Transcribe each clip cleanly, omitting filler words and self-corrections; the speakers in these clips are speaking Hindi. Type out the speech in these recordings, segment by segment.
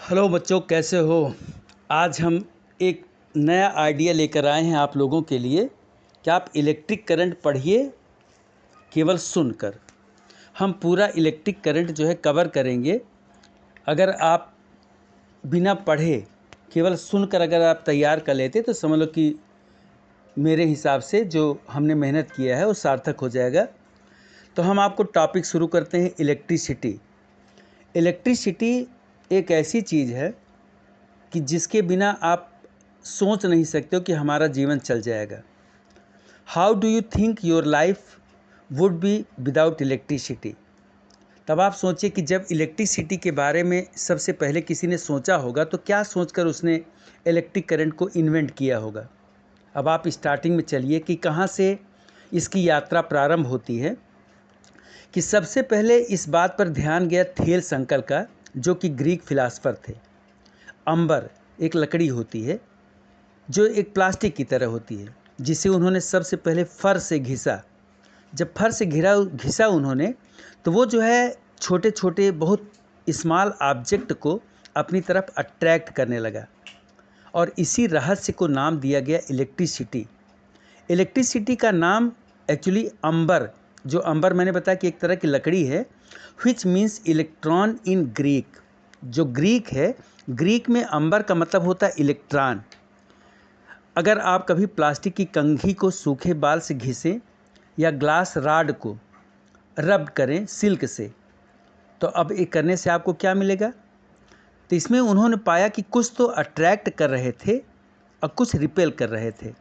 हेलो बच्चों, कैसे हो। आज हम एक नया आइडिया लेकर आए हैं आप लोगों के लिए कि आप इलेक्ट्रिक करंट पढ़िए केवल सुनकर। हम पूरा इलेक्ट्रिक करंट जो है कवर करेंगे। अगर आप बिना पढ़े केवल सुनकर अगर आप तैयार कर लेते तो समझ लो कि मेरे हिसाब से जो हमने मेहनत किया है वो सार्थक हो जाएगा। तो हम आपको टॉपिक शुरू करते हैं। इलेक्ट्रिसिटी एक ऐसी चीज़ है कि जिसके बिना आप सोच नहीं सकते हो कि हमारा जीवन चल जाएगा। How do you think your life would be without electricity. तब आप सोचिए कि जब इलेक्ट्रिसिटी के बारे में सबसे पहले किसी ने सोचा होगा तो क्या सोचकर उसने इलेक्ट्रिक करंट को इन्वेंट किया होगा। अब आप स्टार्टिंग में चलिए कि कहाँ से इसकी यात्रा प्रारंभ होती है। कि सबसे पहले इस बात पर ध्यान गया थेल्स अंकल का, जो कि ग्रीक फिलासफर थे। अंबर एक लकड़ी होती है जो एक प्लास्टिक की तरह होती है, जिसे उन्होंने सबसे पहले फर से घिसा। जब फर से घिसा उन्होंने, तो वो जो है छोटे छोटे बहुत स्मॉल ऑब्जेक्ट को अपनी तरफ अट्रैक्ट करने लगा, और इसी रहस्य को नाम दिया गया इलेक्ट्रिसिटी। इलेक्ट्रिसिटी का नाम एक्चुअली अंबर, जो अंबर मैंने बताया कि एक तरह की लकड़ी है, which means electron in Greek. जो ग्रीक है, ग्रीक में अंबर का मतलब होता है इलेक्ट्रॉन। अगर आप कभी प्लास्टिक की कंघी को सूखे बाल से घिसें या ग्लास रॉड को रब करें सिल्क से, तो अब ये करने से आपको क्या मिलेगा। तो इसमें उन्होंने पाया कि कुछ तो अट्रैक्ट कर रहे थे और कुछ रिपेल कर रहे थे।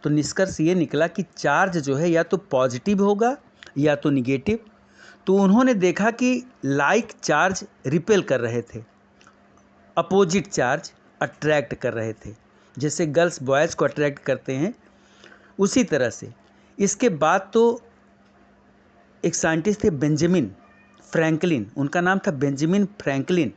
तो निष्कर्ष ये निकला कि चार्ज जो है या तो पॉजिटिव होगा या तो निगेटिव। तो उन्होंने देखा कि लाइक चार्ज रिपेल कर रहे थे, अपोजिट चार्ज अट्रैक्ट कर रहे थे, जैसे गर्ल्स बॉयज़ को अट्रैक्ट करते हैं उसी तरह से। इसके बाद तो एक साइंटिस्ट थे बेंजामिन फ्रैंकलिन, उनका नाम था बेंजामिन फ्रैंकलिन।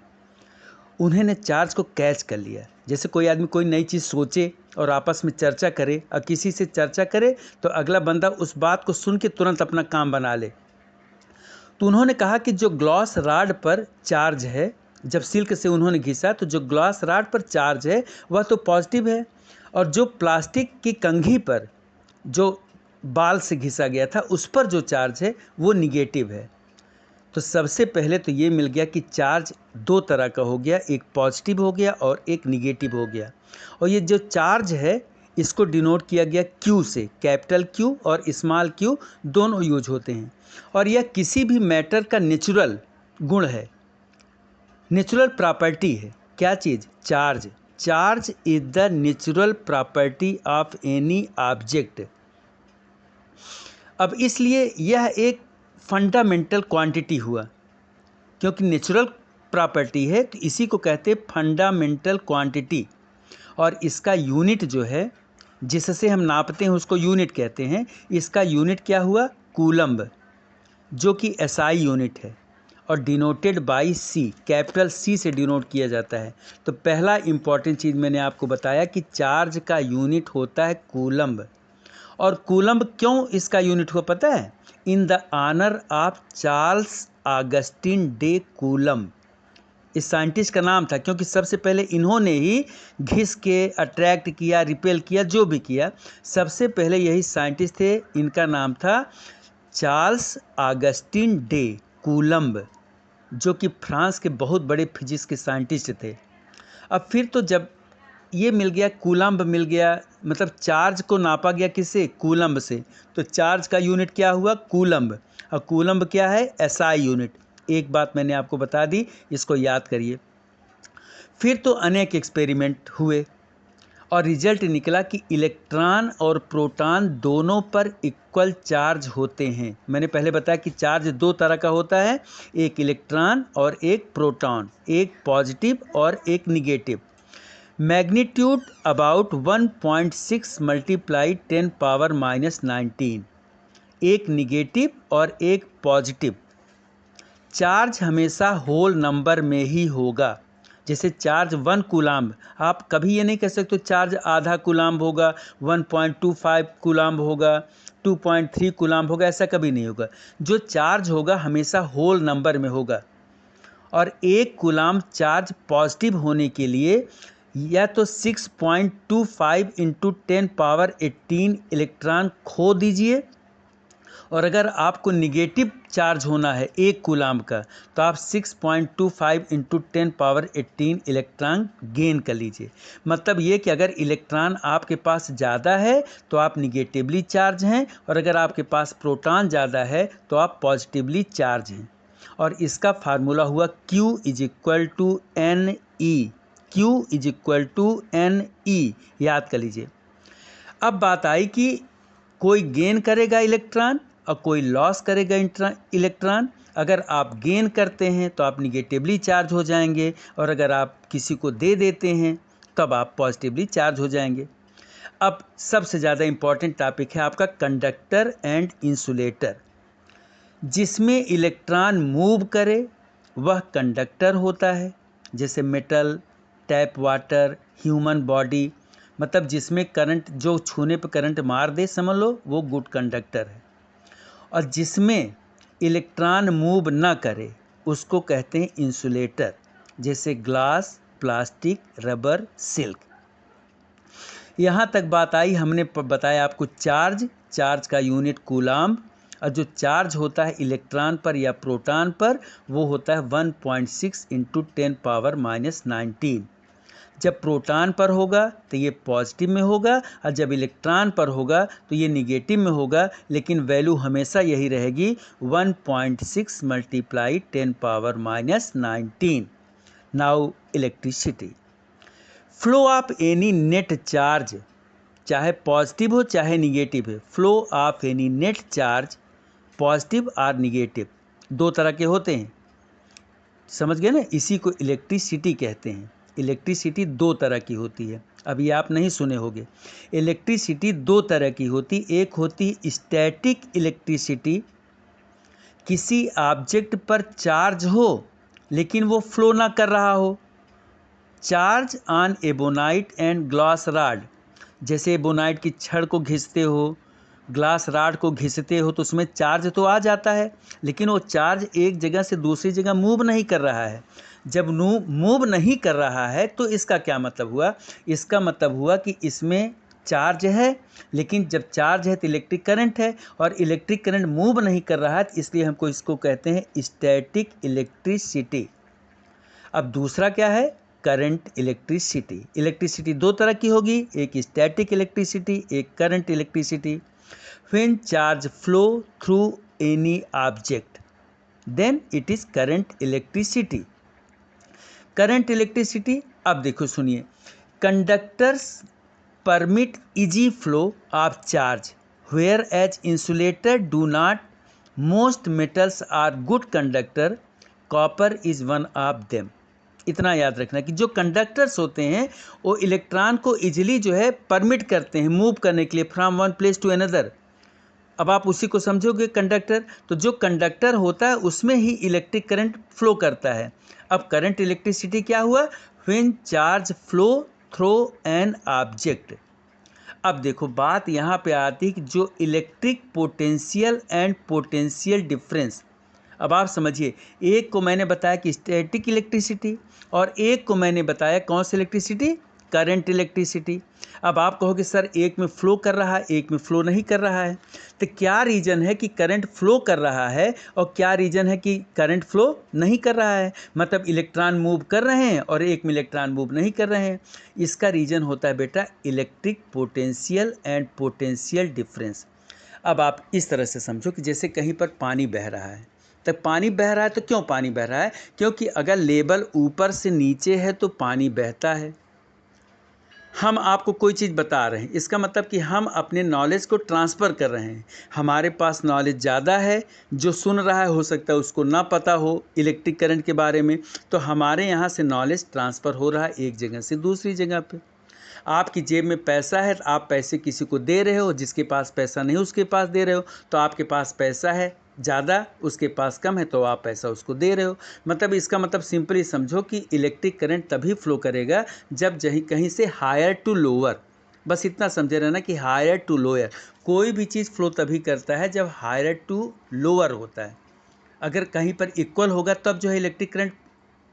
उन्होंने चार्ज को कैच कर लिया। जैसे कोई आदमी कोई नई चीज़ सोचे और आपस में चर्चा करे और किसी से चर्चा करे तो अगला बंदा उस बात को सुन के तुरंत अपना काम बना ले। तो उन्होंने कहा कि जो ग्लास रॉड पर चार्ज है, जब सिल्क से उन्होंने घिसा तो जो ग्लास रॉड पर चार्ज है वह तो पॉजिटिव है, और जो प्लास्टिक की कंघी पर जो बाल से घिसा गया था उस पर जो चार्ज है वो निगेटिव है। तो सबसे पहले तो ये मिल गया कि चार्ज दो तरह का हो गया, एक पॉजिटिव हो गया और एक निगेटिव हो गया। और ये जो चार्ज है इसको डिनोट किया गया क्यू से, कैपिटल क्यू और स्मॉल क्यू दोनों यूज होते हैं। और यह किसी भी मैटर का नेचुरल गुण है, नेचुरल प्रॉपर्टी है। क्या चीज़? Charge. Charge is the natural property of any object. अब इसलिए यह एक फंडामेंटल क्वांटिटी हुआ, क्योंकि नेचुरल प्रॉपर्टी है तो इसी को कहते हैं फंडामेंटल क्वांटिटी। और इसका यूनिट जो है जिससे हम नापते हैं उसको यूनिट कहते हैं। इसका यूनिट क्या हुआ? कूलम्ब, जो कि एसआई यूनिट है और denoted by C, capital C से डिनोट किया जाता है। तो पहला इंपॉर्टेंट चीज़ मैंने आपको बताया कि चार्ज का यूनिट होता है कूलम्ब। और कूलम्ब क्यों इसका यूनिट हुआ पता है? In the honour of Charles Augustin de Coulomb. इस साइंटिस्ट का नाम था क्योंकि सबसे पहले इन्होंने ही घिस के अट्रैक्ट किया, रिपेल किया, जो भी किया सबसे पहले यही साइंटिस्ट थे। इनका नाम था चार्ल्स ऑगस्टिन डे कूलम्ब, जो कि फ्रांस के बहुत बड़े फिजिक्स के साइंटिस्ट थे। अब फिर तो जब ये मिल गया, कूलम्ब मिल गया, मतलब चार्ज को नापा गया किससे? कूलम्ब से। तो चार्ज का यूनिट क्या हुआ? कूलम्ब। और कूलम्ब क्या है? SI unit. एक बात मैंने आपको बता दी, इसको याद करिए। फिर तो अनेक एक्सपेरिमेंट हुए और रिजल्ट निकला कि इलेक्ट्रॉन और प्रोटॉन दोनों पर इक्वल चार्ज होते हैं। मैंने पहले बताया कि चार्ज दो तरह का होता है, एक इलेक्ट्रॉन और एक प्रोटॉन, एक पॉजिटिव और एक negative. Magnitude about 1.6 multiply 10 power -19, एक निगेटिव और एक पॉजिटिव। चार्ज हमेशा होल नंबर में ही होगा। जैसे चार्ज 1 कूलाम्ब, आप कभी ये नहीं कह सकते चार्ज आधा कूलाम्ब होगा, 1.25 कूलाम्ब होगा, 2.3 कूलाम्ब होगा, ऐसा कभी नहीं होगा। जो चार्ज होगा हमेशा होल नंबर में होगा। और 1 कूलाम चार्ज पॉजिटिव होने के लिए या तो 6.25 इंटू 10⁻18 इलेक्ट्रॉन खो दीजिए, और अगर आपको निगेटिव चार्ज होना है 1 कूलाम का तो आप 6.25 इंटू 10⁻18 इलेक्ट्रॉन गेन कर लीजिए। मतलब ये कि अगर इलेक्ट्रॉन आपके पास ज़्यादा है तो आप निगेटिवली चार्ज हैं, और अगर आपके पास प्रोटॉन ज़्यादा है तो आप पॉजिटिवली चार्ज हैं। और इसका फार्मूला हुआ Q is equal to NE। Q is equal to NE, याद कर लीजिए। अब बात आई कि कोई गेन करेगा इलेक्ट्रॉन और कोई लॉस करेगा इलेक्ट्रॉन। अगर आप गेन करते हैं तो आप निगेटिवली चार्ज हो जाएंगे, और अगर आप किसी को दे देते हैं तब आप पॉजिटिवली चार्ज हो जाएंगे। अब सबसे ज़्यादा इम्पॉर्टेंट टॉपिक है आपका कंडक्टर एंड इंसुलेटर। जिसमें इलेक्ट्रॉन मूव करे वह कंडक्टर होता है, जैसे metal, tap water, human body. मतलब जिसमें करंट, जो छूने पर करंट मार दे समझ लो, वो गुड कंडक्टर है। और जिसमें इलेक्ट्रॉन मूव ना करे उसको कहते हैं इंसुलेटर, जैसे ग्लास, प्लास्टिक, रबर, सिल्क। यहाँ तक बात आई, हमने बताया आपको चार्ज का यूनिट कूलाम, और जो चार्ज होता है इलेक्ट्रॉन पर या प्रोटॉन पर वो होता है 1.6 इंटू 10⁻⁻19। जब प्रोटॉन पर होगा तो ये पॉजिटिव में होगा, और जब इलेक्ट्रॉन पर होगा तो ये निगेटिव में होगा, लेकिन वैल्यू हमेशा यही रहेगी 1.6 multiply 10⁻⁻19। Now electricity. Flow of any net charge, चाहे पॉजिटिव हो चाहे निगेटिव है, flow of any net charge positive और निगेटिव दो तरह के होते हैं। समझ गए ना, इसी को इलेक्ट्रिसिटी कहते हैं। इलेक्ट्रिसिटी दो तरह की होती है, अभी आप नहीं सुने होंगे। इलेक्ट्रिसिटी दो तरह की होती, एक होती स्टैटिक इलेक्ट्रिसिटी, किसी ऑब्जेक्ट पर चार्ज हो लेकिन वो फ्लो ना कर रहा हो। Charge on ebonite and glass rod, जैसे एबोनाइट की छड़ को घिसते हो, ग्लास रॉड को घिसते हो तो उसमें चार्ज तो आ जाता है, लेकिन वो चार्ज एक जगह से दूसरी जगह मूव नहीं कर रहा है। जब मूव नहीं कर रहा है तो इसका क्या मतलब हुआ? इसका मतलब हुआ कि इसमें चार्ज है, लेकिन जब चार्ज है तो इलेक्ट्रिक करंट है, और इलेक्ट्रिक करंट मूव नहीं कर रहा है, इसलिए हमको इसको कहते हैं स्टैटिक इलेक्ट्रिसिटी। अब दूसरा क्या है? Current electricity. इलेक्ट्रिसिटी दो तरह की होगी, एक स्टैटिक इलेक्ट्रिसिटी, एक current electricity. When charge flow through any object, then it is current electricity. Current electricity, अब देखो सुनिए, conductors permit easy flow of charge, whereas insulator do not. Most metals are good conductor, copper is one of them. इतना याद रखना कि जो कंडक्टर्स होते हैं वो इलेक्ट्रॉन को इजीली जो है परमिट करते हैं मूव करने के लिए from one place to another. अब आप उसी को समझोगे कंडक्टर, तो जो कंडक्टर होता है उसमें ही इलेक्ट्रिक करंट फ्लो करता है। अब करंट इलेक्ट्रिसिटी क्या हुआ? When charge flow through an object. अब देखो बात यहाँ पे आती है कि जो electric potential and potential difference. अब आप समझिए, एक को मैंने बताया कि स्टैटिक इलेक्ट्रिसिटी, और एक को मैंने बताया कौन सी इलेक्ट्रिसिटी? Current electricity. अब आप कहोगे सर एक में फ़्लो कर रहा है एक में फ़्लो नहीं कर रहा है, तो क्या रीज़न है कि करंट फ़्लो कर रहा है और क्या रीज़न है कि करंट फ़्लो नहीं कर रहा है? मतलब इलेक्ट्रॉन मूव कर रहे हैं और एक में इलेक्ट्रॉन मूव नहीं कर रहे हैं। इसका रीज़न होता है बेटा electric potential and potential difference. अब आप इस तरह से समझो कि जैसे कहीं पर पानी बह रहा है, तो पानी बह रहा है तो क्यों पानी बह रहा है? क्योंकि अगर लेवल ऊपर से नीचे है तो पानी बहता है। हम आपको कोई चीज़ बता रहे हैं, इसका मतलब कि हम अपने नॉलेज को ट्रांसफ़र कर रहे हैं। हमारे पास नॉलेज ज़्यादा है, जो सुन रहा है हो सकता है उसको ना पता हो इलेक्ट्रिक करंट के बारे में, तो हमारे यहाँ से नॉलेज ट्रांसफ़र हो रहा है एक जगह से दूसरी जगह पे। आपकी जेब में पैसा है तो आप पैसे किसी को दे रहे हो, जिसके पास पैसा नहीं उसके पास दे रहे हो। तो आपके पास पैसा है ज़्यादा, उसके पास कम है, तो आप पैसा उसको दे रहे हो। मतलब इसका मतलब सिंपली समझो कि इलेक्ट्रिक करंट तभी फ्लो करेगा जब कहीं से हायर टू लोअर, बस इतना समझे रहना कि हायर टू लोअर। कोई भी चीज़ फ्लो तभी करता है जब हायर टू लोअर होता है। अगर कहीं पर इक्वल होगा तब जो है इलेक्ट्रिक करंट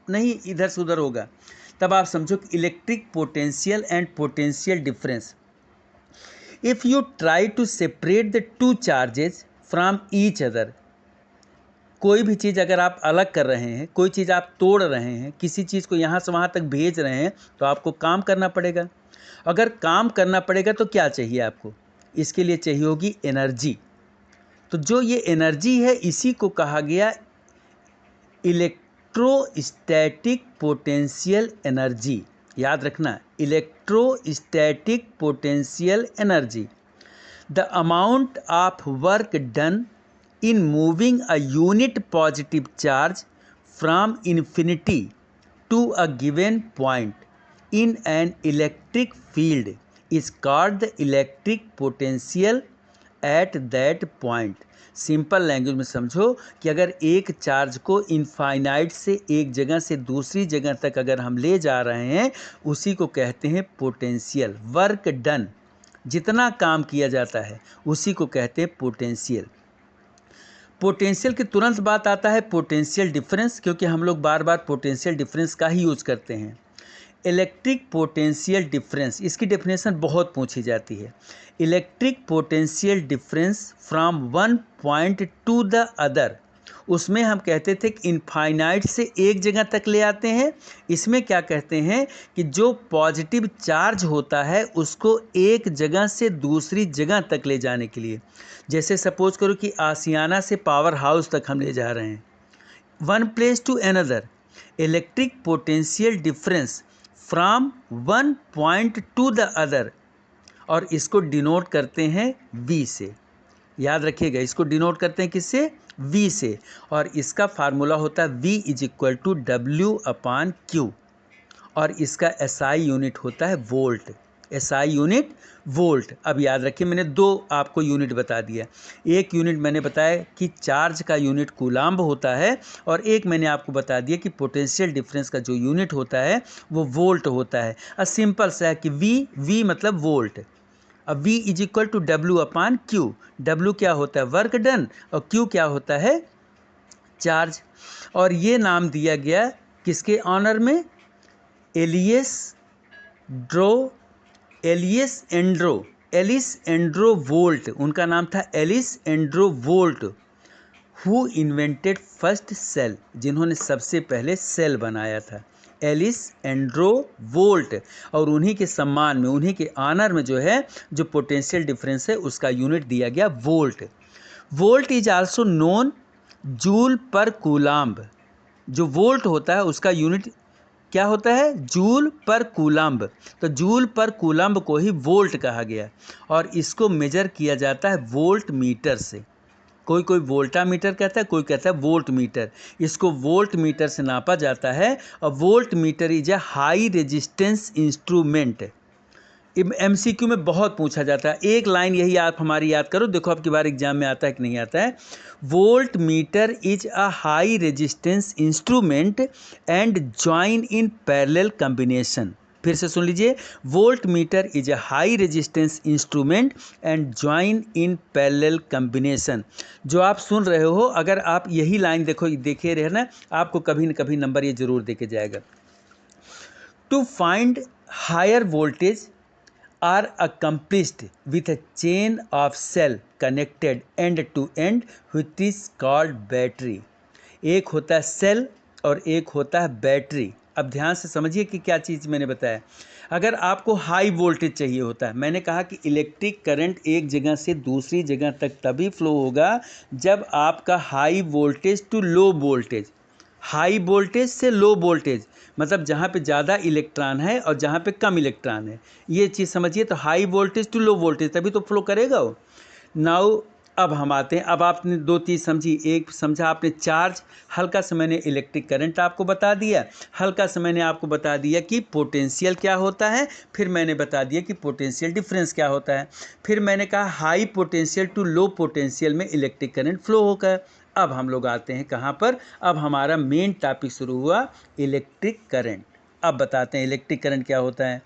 नहीं इधर से उधर होगा। तब आप समझो कि electric potential and potential difference. If you try to separate the two charges from each other, कोई भी चीज़ अगर आप अलग कर रहे हैं, कोई चीज़ आप तोड़ रहे हैं, किसी चीज़ को यहाँ से वहाँ तक भेज रहे हैं, तो आपको काम करना पड़ेगा। अगर काम करना पड़ेगा तो क्या चाहिए आपको? इसके लिए चाहिए होगी एनर्जी। तो जो ये एनर्जी है इसी को कहा गया इलेक्ट्रोस्टैटिक पोटेंशियल एनर्जी। याद रखना, electrostatic potential energy. The amount of work done in moving a unit positive charge from infinity to a given point in an electric field is called the electric potential at that point। Simple language में समझो कि अगर एक चार्ज को इनफाइनाइट से एक जगह से दूसरी जगह तक अगर हम ले जा रहे हैं, उसी को कहते हैं पोटेंशियल। वर्क डन, जितना काम किया जाता है उसी को कहते हैं पोटेंशियल। पोटेंशियल के तुरंत बाद आता है पोटेंशियल डिफरेंस, क्योंकि हम लोग बार बार पोटेंशियल डिफरेंस का ही यूज करते हैं। इलेक्ट्रिक पोटेंशियल डिफरेंस, इसकी डेफिनेशन बहुत पूछी जाती है। Electric potential difference from one point to the other, उसमें हम कहते थे कि इनफाइनाइट से एक जगह तक ले आते हैं। इसमें क्या कहते हैं कि जो पॉजिटिव चार्ज होता है उसको एक जगह से दूसरी जगह तक ले जाने के लिए, जैसे सपोज करो कि आसियाना से पावर हाउस तक हम ले जा रहे हैं, one place to another. Electric potential difference from one point to the other, और इसको डिनोट करते हैं V से। याद रखिएगा, इसको डिनोट करते हैं किससे? V से। और इसका फार्मूला होता है V = W/Q, और इसका SI यूनिट होता है वोल्ट। SI unit volt. अब याद रखिए, मैंने दो आपको यूनिट बता दिया। एक यूनिट मैंने बताया कि चार्ज का यूनिट कूलाम्ब होता है, और एक मैंने आपको बता दिया कि पोटेंशियल डिफरेंस का जो यूनिट होता है वो वोल्ट होता है। सिंपल सा है कि V मतलब वोल्ट। अब V = W/Q। W क्या होता है? वर्क डन, और Q क्या होता है? चार्ज। और ये नाम दिया गया किसके ऑनर में? एलिस एंड्रो वोल्ट, उनका नाम था Alessandro Volta, who invented first cell, जिन्होंने सबसे पहले सेल बनाया था, एलिस एंड्रो वोल्ट। और उन्हीं के सम्मान में, उन्हीं के ऑनर में जो है, जो पोटेंशियल डिफरेंस है उसका यूनिट दिया गया volt. Volt is also known joule पर कूलाम्ब। जो वोल्ट होता है उसका यूनिट क्या होता है? जूल पर कूलाम्ब। तो जूल पर कूलाम्ब को ही वोल्ट कहा गया, और इसको मेजर किया जाता है वोल्ट मीटर से। कोई कोई वोल्टा मीटर कहता है, कोई कहता है वोल्ट मीटर। इसको वोल्ट मीटर से नापा जाता है, और volt meter is a high resistance instrument. MCQ में बहुत पूछा जाता है। एक लाइन यही आप हमारी याद करो, देखो अब की बार एग्जाम में आता है कि नहीं आता है। Volt meter is a high resistance instrument and join in parallel combination. फिर से सुन लीजिए, volt meter is a high resistance instrument and join in parallel combination. जो आप सुन रहे हो, अगर आप यही लाइन देखे रहे ना, आपको कभी न कभी नंबर ये जरूर देके जाएगा। To find higher voltage are accomplished with a chain of cell connected end to end which is called battery। एक होता है सेल और एक होता है बैटरी। अब ध्यान से समझिए कि क्या चीज़ मैंने बताया। अगर आपको हाई वोल्टेज चाहिए होता है, मैंने कहा कि इलेक्ट्रिक करंट एक जगह से दूसरी जगह तक तभी फ्लो होगा जब आपका high voltage to low voltage, high voltage से लो वोल्टेज, मतलब जहाँ पे ज़्यादा इलेक्ट्रॉन है और जहाँ पे कम इलेक्ट्रॉन है, ये चीज़ समझिए। तो high voltage to low voltage तभी तो फ्लो करेगा वो। नाउ अब हम आते हैं, अब आपने दो चीज़ समझी। एक समझा आपने चार्ज, हल्का सा मैंने इलेक्ट्रिक करंट आपको बता दिया, हल्का सा मैंने आपको बता दिया कि पोटेंशियल क्या होता है, फिर मैंने बता दिया कि पोटेंशियल डिफरेंस क्या होता है, फिर मैंने कहा high potential to low potential में इलेक्ट्रिक करंट फ्लो होगा। अब हम लोग आते हैं कहाँ पर? अब हमारा मेन टॉपिक शुरू हुआ, इलेक्ट्रिक करंट। अब बताते हैं इलेक्ट्रिक करंट क्या होता है।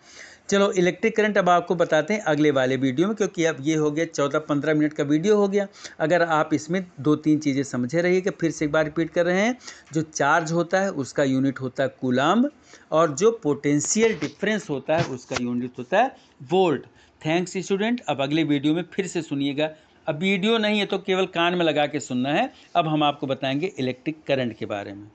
चलो इलेक्ट्रिक करंट अब आपको बताते हैं अगले वाले वीडियो में, क्योंकि अब ये हो गया 14-15 मिनट का वीडियो हो गया। अगर आप इसमें 2-3 चीज़ें समझे रहिए, कि फिर से एक बार रिपीट कर रहे हैं। जो चार्ज होता है उसका यूनिट होता है कूलाम्ब, और जो पोटेंशियल डिफरेंस होता है उसका यूनिट होता है वोल्ट। Thanks student. अब अगले वीडियो में फिर से सुनिएगा। अब वीडियो नहीं है तो केवल कान में लगा के सुनना है। अब हम आपको बताएंगे इलेक्ट्रिक करंट के बारे में।